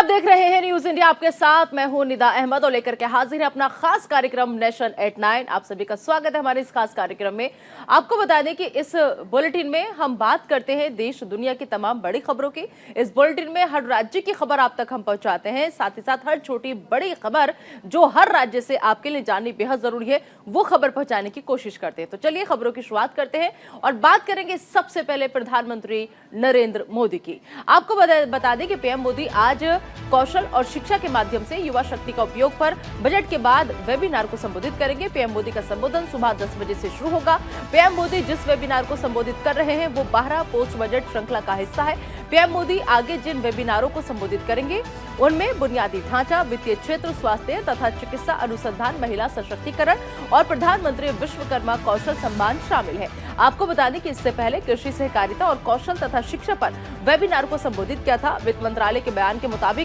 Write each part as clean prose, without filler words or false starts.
आप देख रहे हैं न्यूज इंडिया, आपके साथ मैं हूं निदा अहमद और लेकर के हाजिर है अपना खास कार्यक्रम नेशन एट 9। आप सभी का स्वागत है हमारे इस खास कार्यक्रम में। आपको बता दें कि इस बुलेटिन में हम बात करते हैं देश दुनिया की तमाम बड़ी खबरों की। इस बुलेटिन में हर राज्य की खबर आप तक हम पहुंचाते हैं, साथ ही साथ हर छोटी बड़ी खबर जो हर राज्य से आपके लिए जाननी बेहद जरूरी है वो खबर पहुंचाने की कोशिश करते हैं। तो चलिए खबरों की शुरुआत करते हैं और बात करेंगे सबसे पहले प्रधानमंत्री नरेंद्र मोदी की। आपको बता दें कि पीएम मोदी आज कौशल और शिक्षा के माध्यम से युवा शक्ति का उपयोग पर बजट के बाद वेबिनार को संबोधित करेंगे। पीएम मोदी का संबोधन सुबह 10 बजे से शुरू होगा। पीएम मोदी जिस वेबिनार को संबोधित कर रहे हैं वो 12 पोस्ट बजट श्रृंखला का हिस्सा है। पीएम मोदी आगे जिन वेबिनारों को संबोधित करेंगे उनमें बुनियादी ढांचा, वित्तीय क्षेत्र, स्वास्थ्य तथा चिकित्सा अनुसंधान, महिला सशक्तिकरण और प्रधानमंत्री विश्वकर्मा कौशल सम्मान शामिल है। आपको बता दें कि इससे पहले कृषि, सहकारिता और कौशल तथा शिक्षा पर वेबिनार को संबोधित किया था। वित्त मंत्रालय के बयान के मुताबिक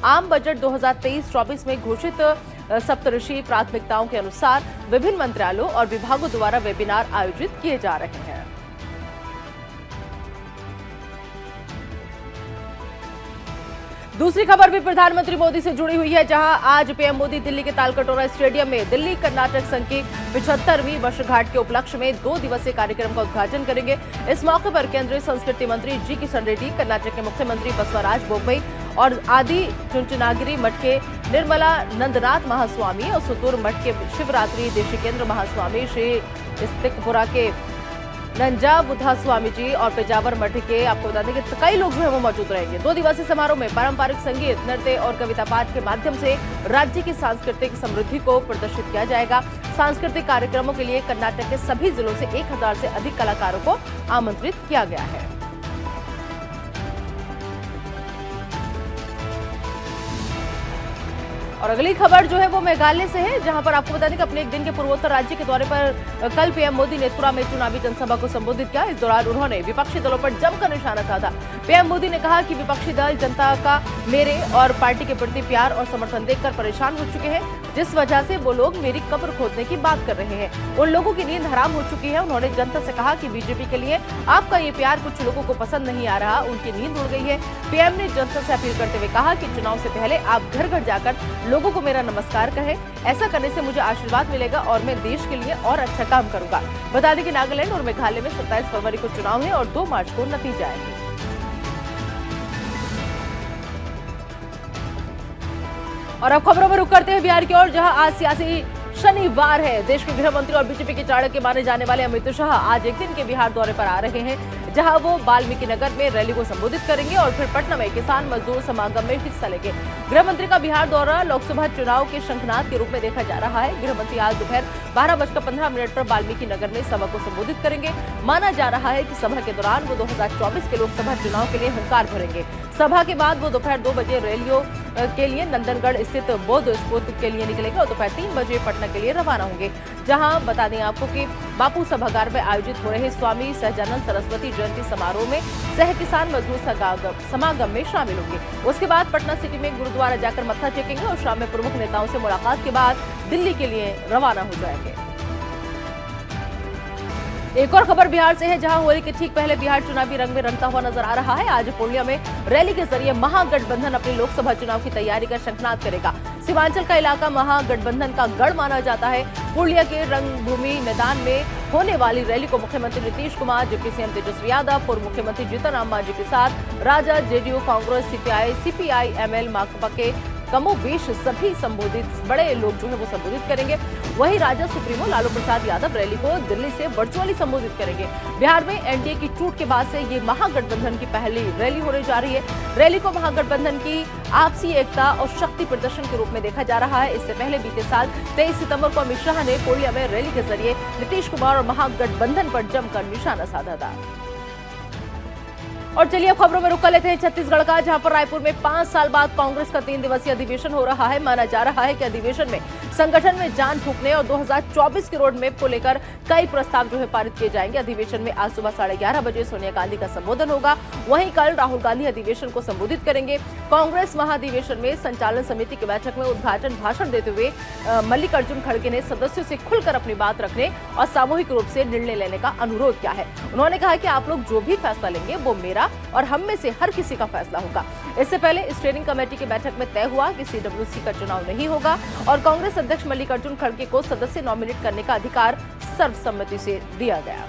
आम बजट 2023-24 में घोषित सप्तऋषि प्राथमिकताओं के अनुसार विभिन्न मंत्रालयों और विभागों द्वारा वेबिनार आयोजित किए जा रहे हैं। दूसरी खबर भी प्रधानमंत्री मोदी से जुड़ी हुई है, जहां आज पीएम मोदी दिल्ली के तालकटोरा स्टेडियम में दिल्ली कर्नाटक संघ की 75वीं वर्षगांठ के उपलक्ष्य में 2 दिवसीय कार्यक्रम का उद्घाटन करेंगे। इस मौके पर केंद्रीय संस्कृति मंत्री जी किशन रेड्डी, कर्नाटक के मुख्यमंत्री बसवराज बोम्मई और आदि चुंचनागिरी मठ के निर्मला नंदनाथ महास्वामी और सुतूर मठ के शिवरात्रि देशिकेंद्र महास्वामी, श्री इस्तिकपुरा के नंजा बुधा स्वामी जी और पेजावर मठ के आपको बता दें कि कई लोग जो है वो मौजूद रहेंगे। 2 दिवसीय समारोह में पारंपरिक संगीत, नृत्य और कविता पाठ के माध्यम से राज्य की सांस्कृतिक समृद्धि को प्रदर्शित किया जाएगा। सांस्कृतिक कार्यक्रमों के लिए कर्नाटक के सभी जिलों से 1000 से अधिक कलाकारों को आमंत्रित किया गया है। और अगली खबर जो है वो मेघालय से है, जहां पर आपको बता दें कि अपने एक दिन के पूर्वोत्तर राज्य के दौरे पर कल पीएम मोदी ने त्रिपुरा में चुनावी जनसभा को संबोधित किया। इस दौरान उन्होंने विपक्षी दलों पर जमकर निशाना साधा। पीएम मोदी ने कहा कि विपक्षी दल जनता का मेरे और पार्टी के प्रति प्यार और समर्थन देखकर परेशान हो चुके हैं, जिस वजह से वो लोग मेरी कब्र खोदने की बात कर रहे हैं। उन लोगों की नींद हराम हो चुकी है। उन्होंने जनता से कहा कि बीजेपी के लिए आपका ये प्यार कुछ लोगों को पसंद नहीं आ रहा, उनकी नींद उड़ गई है। पीएम ने जनता से अपील करते हुए कहा कि चुनाव से पहले आप घर घर जाकर लोगों को मेरा नमस्कार कहें। ऐसा करने से मुझे आशीर्वाद मिलेगा और मैं देश के लिए और अच्छा काम करूंगा। बता दें कि नागालैंड और मेघालय में 27 फरवरी को चुनाव है और 2 मार्च को नतीजा आएंगे। और अब खबरों में रुक करते हैं बिहार की ओर, जहां आज सियासी शनिवार है। देश के गृह मंत्री और बीजेपी के चाणक्य माने जाने वाले अमित शाह आज एक दिन के बिहार दौरे पर आ रहे हैं, जहां वो वाल्मीकि नगर में रैली को संबोधित करेंगे और फिर पटना में किसान मजदूर समागम में हिस्सा लेंगे। गृह मंत्री का बिहार दौरा लोकसभा चुनाव के शंखनाद के रूप में देखा जा रहा है। गृह मंत्री आज दोपहर 12:15 पर वाल्मीकि नगर में सभा को संबोधित करेंगे। माना जा रहा है कि सभा के दौरान वो 2024 के लोकसभा चुनाव के लिए हुंकार भरेंगे। सभा के बाद वो दोपहर 2 बजे रैलियों के लिए नंदनगढ़ स्थित बौद्ध स्तूप के लिए निकलेंगे और दोपहर 3 बजे पटना के लिए रवाना होंगे, जहां बता दें आपको कि बापू सभागार में आयोजित हो रहे स्वामी सहजानंद सरस्वती जयंती समारोह में सह किसान मजदूर समागम में शामिल होंगे। उसके बाद पटना सिटी में गुरुद्वारा जाकर मत्था टेकेंगे और शाम में प्रमुख नेताओं से मुलाकात के बाद दिल्ली के लिए रवाना हो जाएंगे। एक और खबर बिहार से है, जहां होली के ठीक पहले बिहार चुनावी रंग में रंगता हुआ नजर आ रहा है। आज पूर्णिया में रैली के जरिए महागठबंधन अपनी लोकसभा चुनाव की तैयारी कर शंखनाद करेगा। सीमांचल का इलाका महागठबंधन का गढ़ माना जाता है। पूर्णिया के रंगभूमि मैदान में होने वाली रैली को मुख्यमंत्री नीतीश कुमार, डिप्टी सीएम तेजस्वी यादव, पूर्व मुख्यमंत्री जीतन राम मांझी के साथ RJD, JDU, Congress, CPI, ML, Makpa के कमोबेश सभी संबोधित बड़े लोग जो है वो संबोधित करेंगे। वहीं राजद सुप्रीमो लालू प्रसाद यादव रैली को दिल्ली से वर्चुअली संबोधित करेंगे। बिहार में एनडीए की टूट के बाद से ये महागठबंधन की पहली रैली होने जा रही है। रैली को महागठबंधन की आपसी एकता और शक्ति प्रदर्शन के रूप में देखा जा रहा है। इससे पहले बीते साल 23 सितंबर को अमित शाह ने पूर्णिया में रैली के जरिए नीतीश कुमार और महागठबंधन पर जमकर निशाना साधा था। और चलिए अब खबरों में रुक कर लेते हैं छत्तीसगढ़ का, जहां पर रायपुर में 5 साल बाद कांग्रेस का 3 दिवसीय अधिवेशन हो रहा है। माना जा रहा है कि अधिवेशन में संगठन में जान फूंकने और 2024 के रोड मैप को लेकर कई प्रस्ताव जो है पारित किए जाएंगे। अधिवेशन में आज सुबह 11:30 बजे सोनिया गांधी का संबोधन होगा। वहीं कल राहुल गांधी अधिवेशन को संबोधित करेंगे। कांग्रेस महाधिवेशन में संचालन समिति की बैठक में उद्घाटन भाषण देते हुए मल्लिकार्जुन खड़गे ने सदस्यों से खुलकर अपनी बात रखने और सामूहिक रूप से निर्णय लेने का अनुरोध किया है। उन्होंने कहा कि आप लोग जो भी फैसला लेंगे वो मेरा और हम में से हर किसी का फैसला होगा। इससे पहले स्टीयरिंग कमेटी की बैठक में तय हुआ कि सीडब्ल्यूसी का चुनाव नहीं होगा और कांग्रेस अध्यक्ष मल्लिकार्जुन खड़गे को सदस्य नॉमिनेट करने का अधिकार सर्वसम्मति से दिया गया।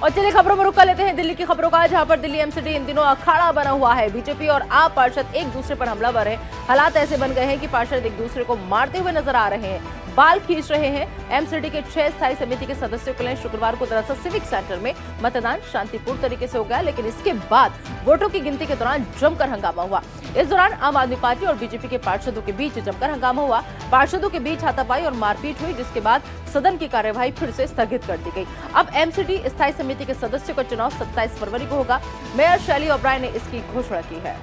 और चलिए खबरों में रुक कर लेते हैं दिल्ली की खबरों का, जहां पर दिल्ली एमसीडी इन दिनों अखाड़ा बना हुआ है। बीजेपी और आप पार्षद एक दूसरे पर हमलावर हैं। हालात ऐसे बन गए हैं कि पार्षद एक दूसरे को मारते हुए नजर आ रहे हैं, बाल खींच रहे हैं। एमसीडी के 6 स्थायी समिति के सदस्यों के लिए शुक्रवार को दरअसल सिविक सेंटर में मतदान शांतिपूर्ण तरीके से हो गया, लेकिन इसके बाद वोटों की गिनती के दौरान जमकर हंगामा हुआ। इस दौरान आम आदमी पार्टी और बीजेपी के पार्षदों के बीच जमकर हंगामा हुआ। पार्षदों के बीच हाथापाई और मारपीट हुई, जिसके बाद सदन की कार्यवाही फिर से स्थगित कर दी गई। अब एमसीडी स्थायी समिति के सदस्यों का चुनाव 27 फरवरी को होगा। मेयर शैली ओब्रायन ने इसकी घोषणा की है।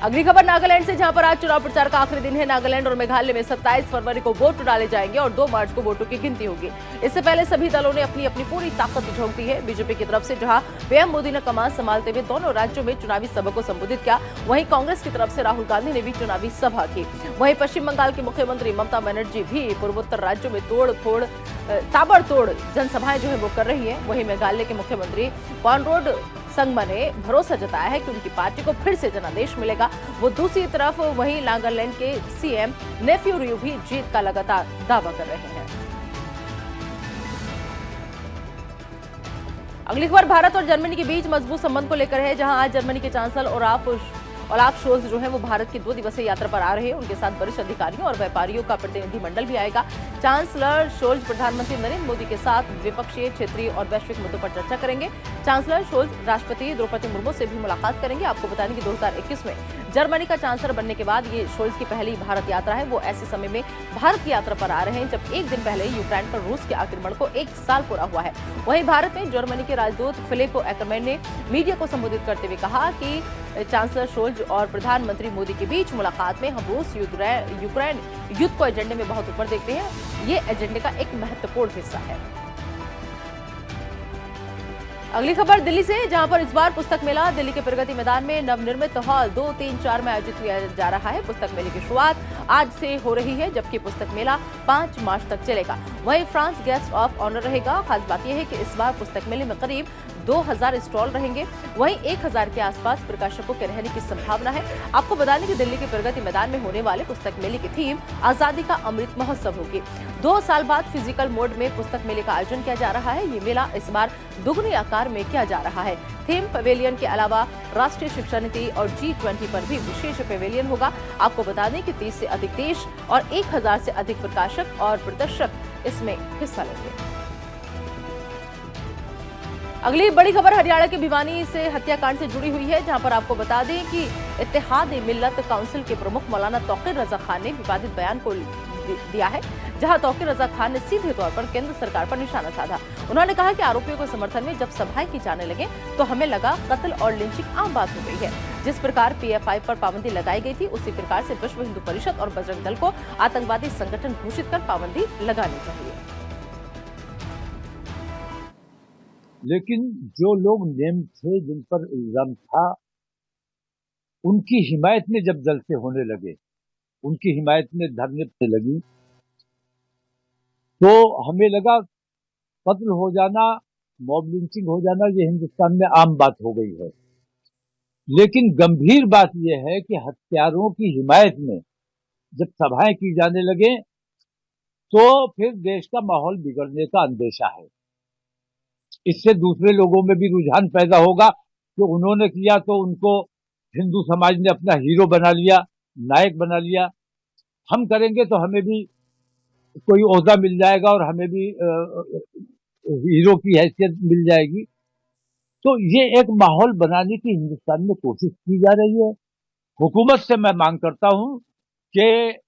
अगली खबर नागालैंड से, जहां पर आज चुनाव प्रचार का आखिरी दिन है। नागालैंड और मेघालय में 27 फरवरी को वोट डाले जाएंगे और 2 मार्च को वोटों की गिनती होगी। इससे पहले सभी दलों ने अपनी अपनी पूरी ताकत झोंक दी है। बीजेपी की तरफ से जहां पीएम मोदी ने कमान संभालते हुए दोनों राज्यों में चुनावी सभा को संबोधित किया, वहीं कांग्रेस की तरफ से राहुल गांधी ने भी चुनावी सभा की। वहीं पश्चिम बंगाल की मुख्यमंत्री ममता बनर्जी भी पूर्वोत्तर राज्यों में ताबड़तोड़ जनसभाएं जो है वो कर रही है। वहीं मेघालय के मुख्यमंत्री कॉनराड संगमा ने भरोसा जताया है कि उनकी पार्टी को फिर से जनादेश मिलेगा। वो दूसरी तरफ वहीं नागालैंड के सीएम नेफ्यू रियो भी जीत का लगातार दावा कर रहे हैं। अगली खबर भारत और जर्मनी के बीच मजबूत संबंध को लेकर है, जहां आज जर्मनी के चांसलर ओलाफ शोल्ज जो है वो भारत की 2 दिवसीय यात्रा पर आ रहे हैं। उनके साथ वरिष्ठ अधिकारियों और व्यापारियों का प्रतिनिधिमंडल भी आएगा। चांसलर शोल्ज प्रधानमंत्री नरेंद्र मोदी के साथ द्विपक्षीय, क्षेत्रीय और वैश्विक मुद्दों पर चर्चा करेंगे। चांसलर शोल्ज राष्ट्रपति द्रौपदी मुर्मू से भी मुलाकात करेंगे। आपको बता दें कि 2021 में जर्मनी का चांसलर बनने के बाद ये शोल्ज की पहली भारत यात्रा है। वो ऐसे समय में भारत की यात्रा पर आ रहे हैं जब एक दिन पहले यूक्रेन पर रूस के आक्रमण को 1 साल पूरा हुआ है। वहीं भारत में जर्मनी के राजदूत फिलिप एक्करमैन ने मीडिया को संबोधित करते हुए कहा कि चांसलर शोल्ज और प्रधानमंत्री मोदी के बीच मुलाकात में हम रूस यूक्रेन युद्ध को एजेंडे में बहुत ऊपर देखते हैं। ये एजेंडे का एक महत्वपूर्ण हिस्सा है। अगली खबर दिल्ली से, जहां पर इस बार पुस्तक मेला दिल्ली के प्रगति मैदान में नवनिर्मित हॉल 2, 3, 4 में आयोजित किया जा रहा है। पुस्तक मेले की शुरुआत आज से हो रही है, जबकि पुस्तक मेला 5 मार्च तक चलेगा। वहीं फ्रांस गेस्ट ऑफ ऑनर रहेगा। खास बात यह है कि इस बार पुस्तक मेले में करीब 2000 स्टॉल रहेंगे। वहीं 1000 के आसपास प्रकाशकों के रहने की संभावना है। आपको बता दें कि दिल्ली के प्रगति मैदान में होने वाले पुस्तक मेले की थीम आजादी का अमृत महोत्सव होगी। 2 साल बाद फिजिकल मोड में पुस्तक मेले का आयोजन किया जा रहा है। ये मेला इस बार दुगनी आकार में किया जा रहा है। थीम पवेलियन के अलावा राष्ट्रीय शिक्षा नीति और G20 पर भी विशेष पवेलियन होगा। आपको बता दें कि 30 से अधिक देश और 1000 से अधिक प्रकाशक और प्रदर्शक इसमें हिस्सा लेंगे। अगली बड़ी खबर हरियाणा के भिवानी से हत्याकांड से जुड़ी हुई है, जहां पर आपको बता दें कि इत्तेहाद-ए-मिल्लत काउंसिल के प्रमुख मौलाना तौकीर रजा खान ने विवादित बयान को दिया है, जहां तौकीर रजा खान ने सीधे तौर पर केंद्र सरकार पर निशाना साधा। उन्होंने कहा कि आरोपियों के समर्थन में जब सभाएं की जाने लगे तो हमें लगा कत्ल और लिंचिंग आम बात हो गई है। जिस प्रकार PFI पर पाबंदी लगाई गई थी, उसी प्रकार से विश्व हिंदू परिषद और बजरंग दल को आतंकवादी संगठन घोषित कर पाबंदी लगानी चाहिए। लेकिन जो लोग नेम थे, जिन पर इल्जाम था, उनकी हिमायत में जब जलसे होने लगे, उनकी हिमायत में धरने पे लगी, तो हमें लगा कत्ल हो जाना, मॉब लिंचिंग हो जाना ये हिंदुस्तान में आम बात हो गई है। लेकिन गंभीर बात यह है कि हत्यारों की हिमायत में जब सभाएं की जाने लगे तो फिर देश का माहौल बिगड़ने का अंदेशा है। इससे दूसरे लोगों में भी रुझान पैदा होगा कि उन्होंने किया तो उनको हिंदू समाज ने अपना हीरो बना लिया, नायक बना लिया, हम करेंगे तो हमें भी कोई ओहदा मिल जाएगा और हमें भी हीरो की हैसियत मिल जाएगी। तो ये एक माहौल बनाने की हिंदुस्तान में कोशिश की जा रही है। हुकूमत से मैं मांग करता हूं कि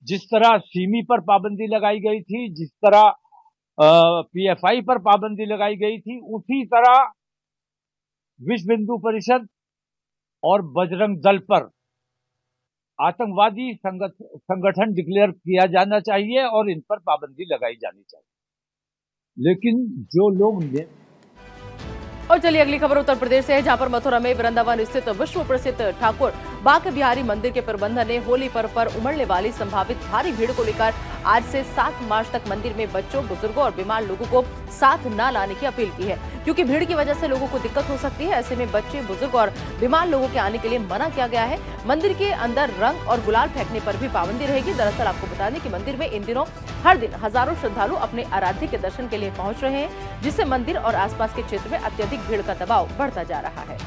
जिस तरह सिमी पर पाबंदी लगाई गई थी, जिस तरह PFI पर पाबंदी लगाई गई थी, उसी तरह विश्व हिंदू परिषद और बजरंग दल पर आतंकवादी संगठन डिक्लेयर किया जाना चाहिए और इन पर पाबंदी लगाई जानी चाहिए। लेकिन जो लोग और चलिए अगली खबर उत्तर प्रदेश से है, जहां पर मथुरा में वृंदावन स्थित विश्व प्रसिद्ध ठाकुर बांके बिहारी मंदिर के प्रबंधन ने होली पर्व पर उमड़ने वाली संभावित भारी भीड़ को लेकर आज से 7 मार्च तक मंदिर में बच्चों, बुजुर्गों और बीमार लोगों को साथ न लाने की अपील की है, क्योंकि भीड़ की वजह से लोगों को दिक्कत हो सकती है। ऐसे में बच्चे, बुजुर्ग और बीमार लोगों के आने के लिए मना किया गया है। मंदिर के अंदर रंग और गुलाल फेंकने पर भी पाबंदी रहेगी। दरअसल आपको बता दें कि मंदिर में इन दिनों हर दिन हजारों श्रद्धालु अपने आराध्य के दर्शन के लिए पहुंच रहे हैं, जिससे मंदिर और आसपास के क्षेत्र में अत्यधिक भीड़ का दबाव बढ़ता जा रहा है।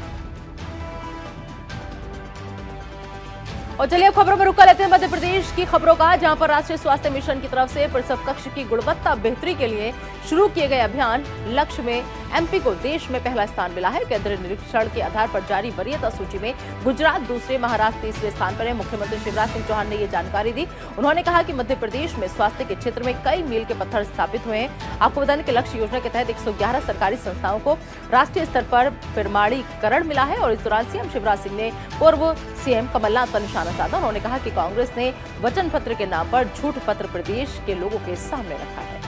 और चलिए अब खबरों में रुक कर लेते हैं मध्य प्रदेश की खबरों का, जहां पर राष्ट्रीय स्वास्थ्य मिशन की तरफ से प्रसव कक्ष की गुणवत्ता बेहतरी के लिए शुरू किए गए अभियान लक्ष्य में एमपी को देश में पहला स्थान मिला है। केंद्रीय निरीक्षण के आधार पर जारी वरीयता सूची में गुजरात दूसरे, महाराष्ट्र तीसरे स्थान पर है। मुख्यमंत्री शिवराज सिंह चौहान ने ये जानकारी दी। उन्होंने कहा कि मध्य प्रदेश में स्वास्थ्य के क्षेत्र में कई मील के पत्थर स्थापित हुए हैं। आपको बता दें कि लक्ष्य योजना के तहत 111 सरकारी संस्थाओं को राष्ट्रीय स्तर पर प्रमाणीकरण मिला है। और इस दौरान सीएम शिवराज सिंह ने पूर्व सीएम कमलनाथ पर निशाना साधा। उन्होंने कहा कि कांग्रेस ने वचन पत्र के नाम पर झूठ पत्र प्रदेश के लोगों के सामने रखा है।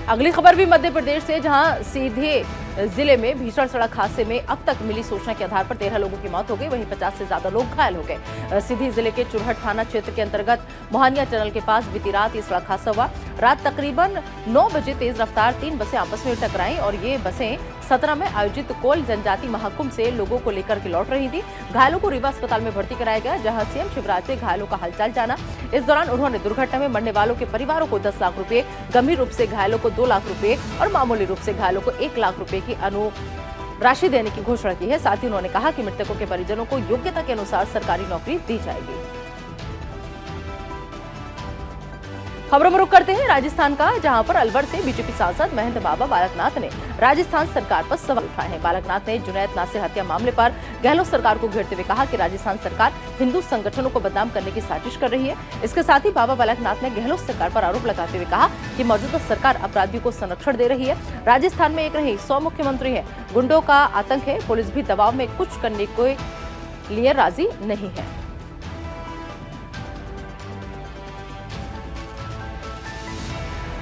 अगली खबर भी मध्य प्रदेश से, जहां सीधे जिले में भीषण सड़क हादसे में अब तक मिली सूचना के आधार पर 13 लोगों की मौत हो गई, वहीं 50 से ज्यादा लोग घायल हो गए। सीधी जिले के चुरहट थाना क्षेत्र के अंतर्गत मोहानिया टनल के पास बीती रात ये सड़क हादसा हुआ। रात तकरीबन 9 बजे तेज रफ्तार 3 बसें आपस में टकराईं और ये बसें 17 में आयोजित कोल जनजाति महाकुंभ से लोगों को लेकर के लौट रही थी। घायलों को रीवा अस्पताल में भर्ती कराया गया, जहां सीएम शिवराज से घायलों का हालचाल जाना। इस दौरान उन्होंने दुर्घटना में मरने वालों के परिवारों को 10 लाख रुपए, गंभीर रूप से घायलों को 2 लाख रुपए और मामूली रूप से घायलों को 1 लाख रुपए की राशि देने की घोषणा की है। साथ ही उन्होंने कहा कि मृतकों के परिजनों को योग्यता के अनुसार सरकारी नौकरी दी जाएगी। खबरों में रुक करते हैं राजस्थान का, जहां पर अलवर से बीजेपी सांसद महंत बाबा बालकनाथ ने राजस्थान सरकार पर सवाल उठाए हैं। बालकनाथ ने जुनैद नासिर हत्या मामले पर गहलोत सरकार को घेरते हुए कहा कि राजस्थान सरकार हिंदू संगठनों को बदनाम करने की साजिश कर रही है। इसके साथ ही बाबा बालकनाथ ने गहलोत सरकार पर आरोप लगाते हुए कहा कि मौजूदा सरकार अपराधियों को संरक्षण दे रही है। राजस्थान में एक नहीं 100 मुख्यमंत्री है, गुंडों का आतंक है, पुलिस भी दबाव में कुछ करने के लिए राजी नहीं है।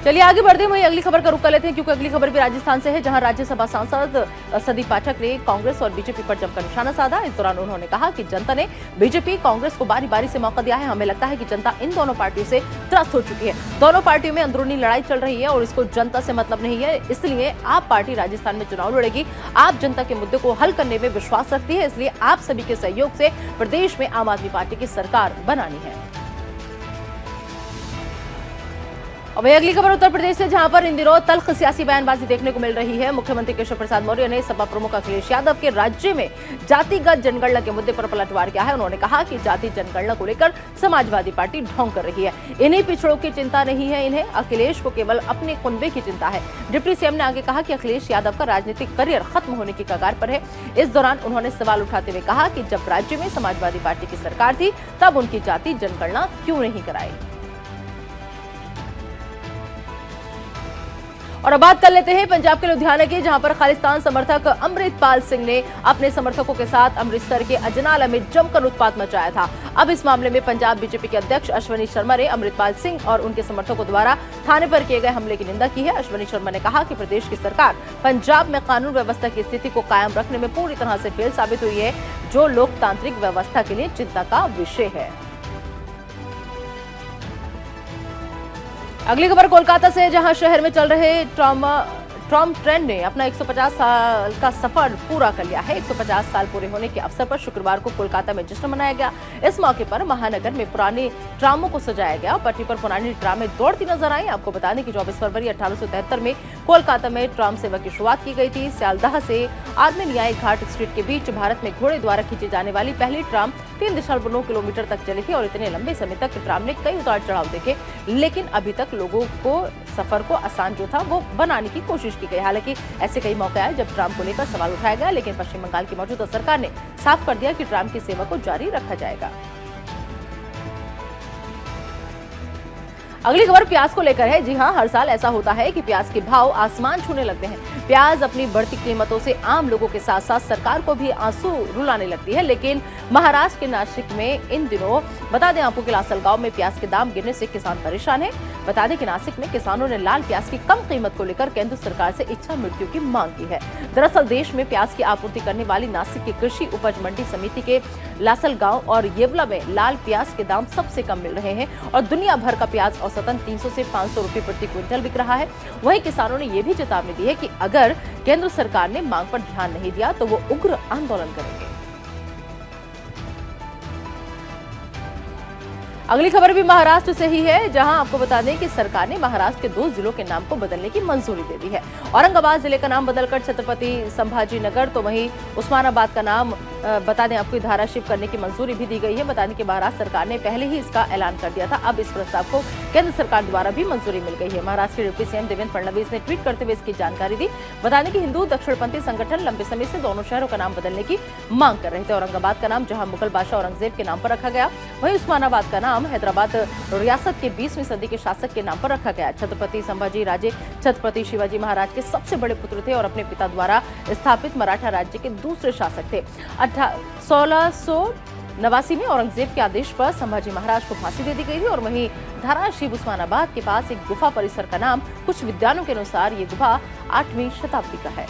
चलिए आगे बढ़ते हैं, वहीं अगली खबर का रुख कर लेते हैं, क्योंकि अगली खबर भी राजस्थान से है, जहां राज्यसभा सांसद सदी पाठक ने कांग्रेस और बीजेपी पर जमकर निशाना साधा। इस दौरान उन्होंने कहा कि जनता ने बीजेपी, कांग्रेस को बारी बारी से मौका दिया है। हमें लगता है कि जनता इन दोनों पार्टियों से त्रस्त हो चुकी है। दोनों पार्टियों में अंदरूनी लड़ाई चल रही है और इसको जनता से मतलब नहीं है। इसलिए आप पार्टी राजस्थान में चुनाव लड़ेगी। आप जनता के मुद्दे को हल करने में विश्वास रखती है, इसलिए आप सभी के सहयोग से प्रदेश में आम आदमी पार्टी की सरकार बनानी है। और वही अगली खबर उत्तर प्रदेश से, जहां पर इन दिनों तल्ख सियासी बयानबाजी देखने को मिल रही है। मुख्यमंत्री केशव प्रसाद मौर्य ने सपा प्रमुख अखिलेश यादव के राज्य में जातिगत जनगणना के मुद्दे पर पलटवार किया है। उन्होंने कहा कि जाति जनगणना को लेकर समाजवादी पार्टी ढोंग कर रही है। इन्हीं पिछड़ों की चिंता नहीं है इन्हें, अखिलेश को केवल अपने कुनबे की चिंता है। डिप्टी सीएम ने आगे कहा कि अखिलेश यादव का राजनीतिक करियर खत्म होने की कगार पर है। इस दौरान उन्होंने सवाल उठाते हुए कहा कि जब राज्य में समाजवादी पार्टी की सरकार थी तब उनकी जाति जनगणना क्यों नहीं कराई। और अब बात कर लेते हैं पंजाब के लुधियाना की, जहां पर खालिस्तान समर्थक अमृतपाल सिंह ने अपने समर्थकों के साथ अमृतसर के अजनाला में जमकर उत्पात मचाया था। अब इस मामले में पंजाब बीजेपी के अध्यक्ष अश्वनी शर्मा ने अमृतपाल सिंह और उनके समर्थकों द्वारा थाने पर किए गए हमले की निंदा की है। अश्वनी शर्मा ने कहा कि प्रदेश की सरकार पंजाब में कानून व्यवस्था की स्थिति को कायम रखने में पूरी तरह से फेल साबित हुई है, जो लोकतांत्रिक व्यवस्था के लिए चिंता का विषय है। अगली खबर कोलकाता से, जहां शहर में चल रहे ट्राम ट्रेन ने अपना 150 साल का सफर पूरा कर लिया है। 150 साल पूरे होने के अवसर पर शुक्रवार को कोलकाता में जश्न मनाया गया। इस मौके पर महानगर में पुराने ट्रामों को सजाया गया और पटरी पर पुरानी ट्रामें दौड़ती नजर आई। आपको बता दें कि 24 फरवरी 1873 में कोलकाता में ट्राम सेवा की शुरुआत की गई थी। सियालदाह से आदमी न्याय घाट स्ट्रीट के बीच भारत में घोड़े द्वारा खींची जाने वाली पहली ट्राम 3.9 किलोमीटर तक चली थी और इतने लंबे समय तक ट्राम ने कई उतार चढ़ाव देखे, लेकिन अभी तक लोगों को सफर को आसान जो था वो बनाने की कोशिश की गई। हालांकि ऐसे कई मौके आए जब ट्राम को लेकर सवाल उठाया गया, लेकिन पश्चिम बंगाल की मौजूदा सरकार ने साफ कर दिया कि ट्राम की सेवा को जारी रखा जाएगा। अगली खबर प्याज को लेकर है। जी हां, हर साल ऐसा होता है कि प्याज के भाव आसमान छूने लगते हैं। प्याज अपनी बढ़ती कीमतों से आम लोगों के साथ साथ सरकार को भी आंसू रुलाने लगती है। लेकिन महाराष्ट्र के नासिक में इन दिनों बता दें आपको कि लासलगांव में प्याज के दाम गिरने से किसान परेशान है। बता दें कि नासिक में किसानों ने लाल प्याज की कम कीमत को लेकर केंद्र सरकार से इच्छा मृत्यु की मांग की है। दरअसल देश में प्याज की आपूर्ति करने वाली नासिक की कृषि उपज मंडी समिति के लासलगांव और येवला में लाल प्याज के दाम सबसे कम मिल रहे हैं और दुनिया भर का प्याज औसतन 300 से 500 रुपए प्रति क्विंटल बिक रहा है। वहीं किसानों ने यह भी चेतावनी दी है कि अगर केंद्र सरकार ने मांग पर ध्यान नहीं दिया तो वो उग्र आंदोलन करेंगे। अगली खबर भी महाराष्ट्र से ही है, जहां आपको बता दें कि सरकार ने महाराष्ट्र के 2 जिलों के नाम को बदलने की मंजूरी दे दी है। औरंगाबाद जिले का नाम बदलकर छत्रपति संभाजी नगर, तो वहीं उस्मानाबाद का नाम बता दें आपको धाराशिव करने की मंजूरी भी दी गई है। बता दें कि महाराष्ट्र सरकार ने पहले ही इसका ऐलान कर दिया था। अब इस प्रस्ताव को केंद्र सरकार द्वारा भी मंजूरी मिल गई है। महाराष्ट्र के डिप्टी सीएम देवेंद्र फडणवीस ने ट्वीट करते हुए इसकी जानकारी दी। बता दें कि हिंदू दक्षिणपंथी संगठन लंबे समय से दोनों शहरों का नाम बदलने की मांग कर रहे थे। औरंगाबाद का नाम जहां मुगल बादशाह औरंगजेब के नाम पर रखा गया, वहीं उस्मानाबाद का नाम हैदराबाद रियासत के 20वीं सदी के शासक के नाम पर रखा गया। छत्रपति संभाजी राजे छत्रपति शिवाजी महाराज के सबसे बड़े पुत्र थे और अपने पिता द्वारा स्थापित मराठा राज्य के दूसरे शासक थे। 1689 में औरंगजेब के आदेश पर संभाजी महाराज को फांसी दे दी गई थी और वहीं धाराशिव उस्मानाबाद के पास एक गुफा परिसर का नाम कुछ विद्वानों के अनुसार ये गुफा 8वीं शताब्दी का है।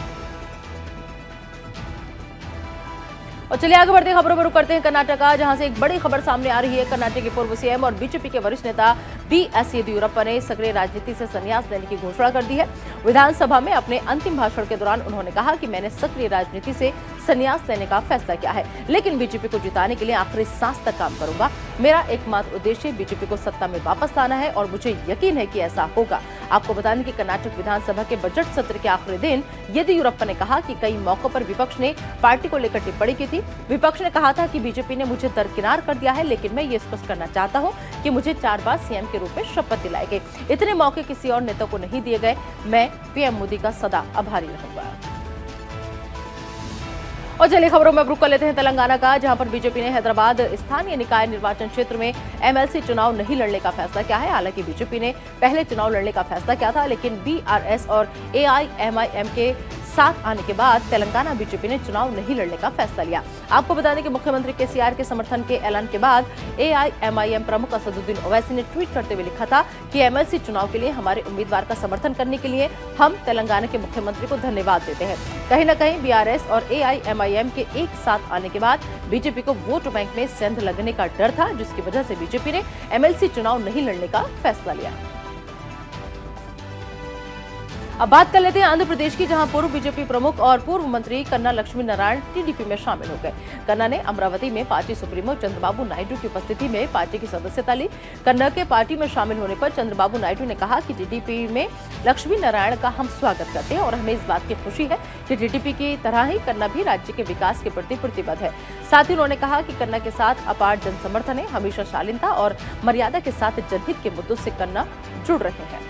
और चलिए आगे बढ़ते खबरों में रुक करते हैं कर्नाटका, जहां से एक बड़ी खबर सामने आ रही है। कर्नाटक के पूर्व सीएम और बीजेपी के वरिष्ठ नेता बीएस येदियुरप्पा ने सक्रिय राजनीति से संन्यास लेने की घोषणा कर दी है। विधानसभा में अपने अंतिम भाषण के दौरान उन्होंने कहा कि मैंने सक्रिय राजनीति से संन्यास लेने का फैसला किया है, लेकिन बीजेपी को जिताने के लिए आखिरी सांस तक काम करूंगा। मेरा एकमात्र उद्देश्य बीजेपी को सत्ता में वापस लाना है और मुझे यकीन है कि ऐसा होगा। आपको बता दें कि कर्नाटक विधानसभा के बजट सत्र के आखिरी दिन येदियुरप्पा ने कहा कि कई मौकों पर विपक्ष ने पार्टी को लेकर टिप्पणी की थी। विपक्ष ने कहा था कि बीजेपी ने मुझे दरकिनार कर दिया है, लेकिन मैं ये स्पष्ट करना चाहता हूं कि मुझे 4 बार सीएम के रूप में शपथ दिलाई गई। इतने मौके किसी और नेता को नहीं दिए गए। मैं पीएम मोदी का सदा आभारी रहूंगा। और चलिए खबरों में रुक कर लेते हैं तेलंगाना का, जहां पर बीजेपी ने हैदराबाद स्थानीय निकाय निर्वाचन क्षेत्र में एमएलसी चुनाव नहीं लड़ने का फैसला किया है। हालांकि बीजेपी ने पहले चुनाव लड़ने का फैसला किया था, लेकिन बीआरएस और एआईएमआईएम के साथ आने के बाद तेलंगाना बीजेपी ने चुनाव नहीं लड़ने का फैसला लिया। आपको बता दें कि मुख्यमंत्री केसीआर के समर्थन के ऐलान के बाद एआईएमआईएम प्रमुख असदुद्दीन ओवैसी ने ट्वीट करते हुए लिखा था कि एमएलसी चुनाव के लिए हमारे उम्मीदवार का समर्थन करने के लिए हम तेलंगाना के मुख्यमंत्री को धन्यवाद देते हैं। कहीं न कहीं बीआरएस और एआईएमआईएम के एक साथ आने के बाद बीजेपी को वोट बैंक में सेंध लगने का डर था, जिसकी वजह से बीजेपी ने एमएलसी चुनाव नहीं लड़ने का फैसला लिया। अब बात कर लेते हैं आंध्र प्रदेश की, जहां पूर्व बीजेपी प्रमुख और पूर्व मंत्री कन्ना लक्ष्मी नारायण टीडीपी में शामिल हो गए। कन्ना ने अमरावती में पार्टी सुप्रीमो चंद्रबाबू नायडू की उपस्थिति में पार्टी की सदस्यता ली। कन्ना के पार्टी में शामिल होने पर चंद्रबाबू नायडू ने कहा कि टीडीपी में लक्ष्मी नारायण का हम स्वागत करते हैं और हमें इस बात की खुशी है कि टीडीपी की तरह ही कन्ना भी राज्य के विकास के प्रति प्रतिबद्ध है। साथ ही उन्होंने कहा कि कन्ना के साथ अपार जन समर्थन है। हमेशा शालीनता और मर्यादा के साथ जनहित के मुद्दों से कन्ना जुड़ रहे हैं।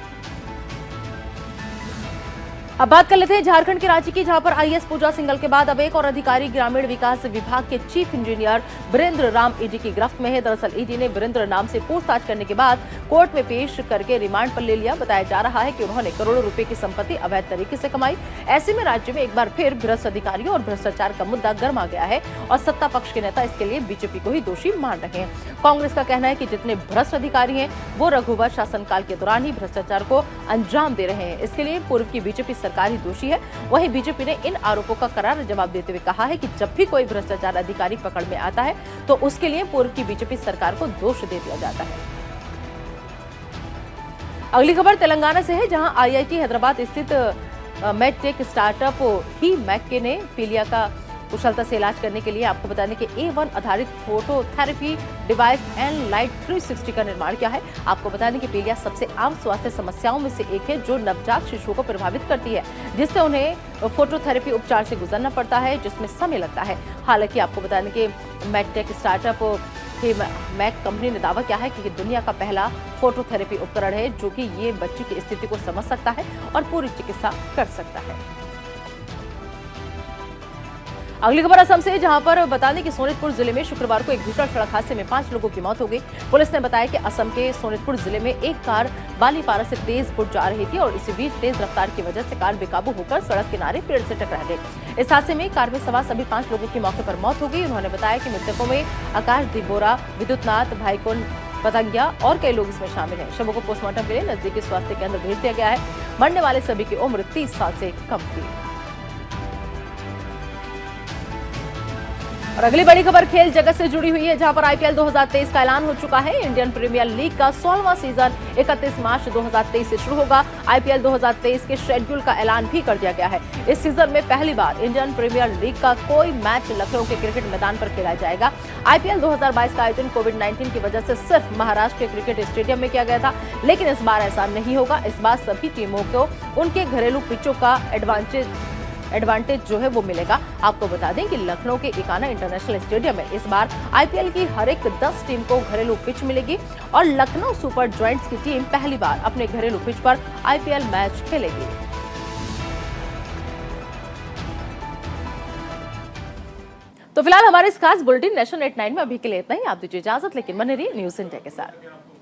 अब बात कर लेते हैं झारखंड के रांची की, जहां पर आईएएस पूजा सिंघल के बाद अब एक और अधिकारी ग्रामीण विकास विभाग के chief engineer Virendra Ram ED की गिरफ्त में है। दरअसल ईडी ने वीरेंद्र नाम से पूछताछ करने के बाद कोर्ट में पेश करके रिमांड पर ले लिया। बताया जा रहा है कि उन्होंने करोड़ों रुपए की संपत्ति अवैध तरीके से कमाई। ऐसे में राज्य में एक बार फिर भ्रष्ट अधिकारियों और भ्रष्टाचार का मुद्दा गर्मा गया है और सत्ता पक्ष के नेता इसके लिए बीजेपी को ही दोषी मान रहे हैं। कांग्रेस का कहना है कि जितने भ्रष्ट अधिकारी हैं वो रघुवर शासनकाल के दौरान ही भ्रष्टाचार को अंजाम दे रहे हैं। इसके लिए पूर्व की बीजेपी सरकार ही दोषी है। वहीं बीजेपी ने इन आरोपों का करारा जवाब देते हुए कहा है कि जब भी कोई भ्रष्टाचार अधिकारी पकड़ में आता है तो उसके लिए पूर्व की बीजेपी सरकार को दोष दे दिया जाता है। अगली खबर तेलंगाना से है, जहां आईआईटी हैदराबाद स्थित मेडटेक स्टार्टअप ही मैक ने पीलिया का कुशलता से इलाज करने के लिए आपको बता दें कि A1 आधारित फोटोथेरेपी डिवाइस एनलाइट 360 का निर्माण किया है। आपको बता दें कि पीलिया सबसे आम स्वास्थ्य समस्याओं में से एक है जो नवजात शिशुओं को प्रभावित करती है, जिससे उन्हें फोटोथेरेपी उपचार से गुजरना पड़ता है, जिसमें समय लगता है। हालांकि आपको बता दें कि मेडटेक स्टार्टअप मैक कंपनी ने दावा किया है कि दुनिया का पहला फोटोथेरेपी उपकरण है जो कि ये बच्चे की स्थिति को समझ सकता है और पूरी चिकित्सा कर सकता है। अगली खबर असम से, जहां पर बता दें कि सोनितपुर जिले में शुक्रवार को एक भीषण सड़क हादसे में 5 लोगों की मौत हो गई। पुलिस ने बताया कि असम के सोनितपुर जिले में एक कार बालीपारा से तेजपुर जा रही थी और इसी बीच तेज रफ्तार की वजह से कार बेकाबू होकर सड़क किनारे पेड़ से टकरा गई। इस हादसे में कार में सवार सभी 5 लोगों की मौके पर मौत हो गई। उन्होंने बताया कि मृतकों में आकाश दिबोरा, विद्युतनाथ भाईकोन पतंगिया और कई लोग इसमें शामिल हैं। शवों को पोस्टमार्टम के लिए नजदीकी स्वास्थ्य केंद्र भेज दिया गया है। मरने वाले सभी की उम्र 30 साल से कम थी। और अगली बड़ी खबर खेल जगत से जुड़ी हुई है, जहां पर आईपीएल 2023 का ऐलान हो चुका है। इंडियन प्रीमियर लीग का 16वां सीजन 31 मार्च 2023 से शुरू होगा। आईपीएल 2023 के शेड्यूल का ऐलान भी कर दिया गया है। इस सीजन में पहली बार इंडियन प्रीमियर लीग का कोई मैच लखनऊ के क्रिकेट मैदान पर खेला जाएगा। आईपीएल 2022 का आयोजन कोविड-19 की वजह से सिर्फ महाराष्ट्र के क्रिकेट स्टेडियम में किया गया था, लेकिन इस बार ऐसा नहीं होगा। इस बार सभी टीमों को उनके घरेलू पिचों का एडवांटेज जो है वो मिलेगा। आपको बता दें कि लखनऊ के इकाना इंटरनेशनल स्टेडियम में इस बार आईपीएल की हर एक 10 टीम को घरेलू पिच मिलेगी और लखनऊ सुपर जायंट्स की टीम पहली बार अपने घरेलू पिच पर आईपीएल मैच खेलेगी। तो फिलहाल हमारे इस खास बुलेटिन नेशन एट 9 में अभी के लिए इतना ही। आप दीजिए इजाजत, लेकिन बने रहिए न्यूज इंडिया के साथ।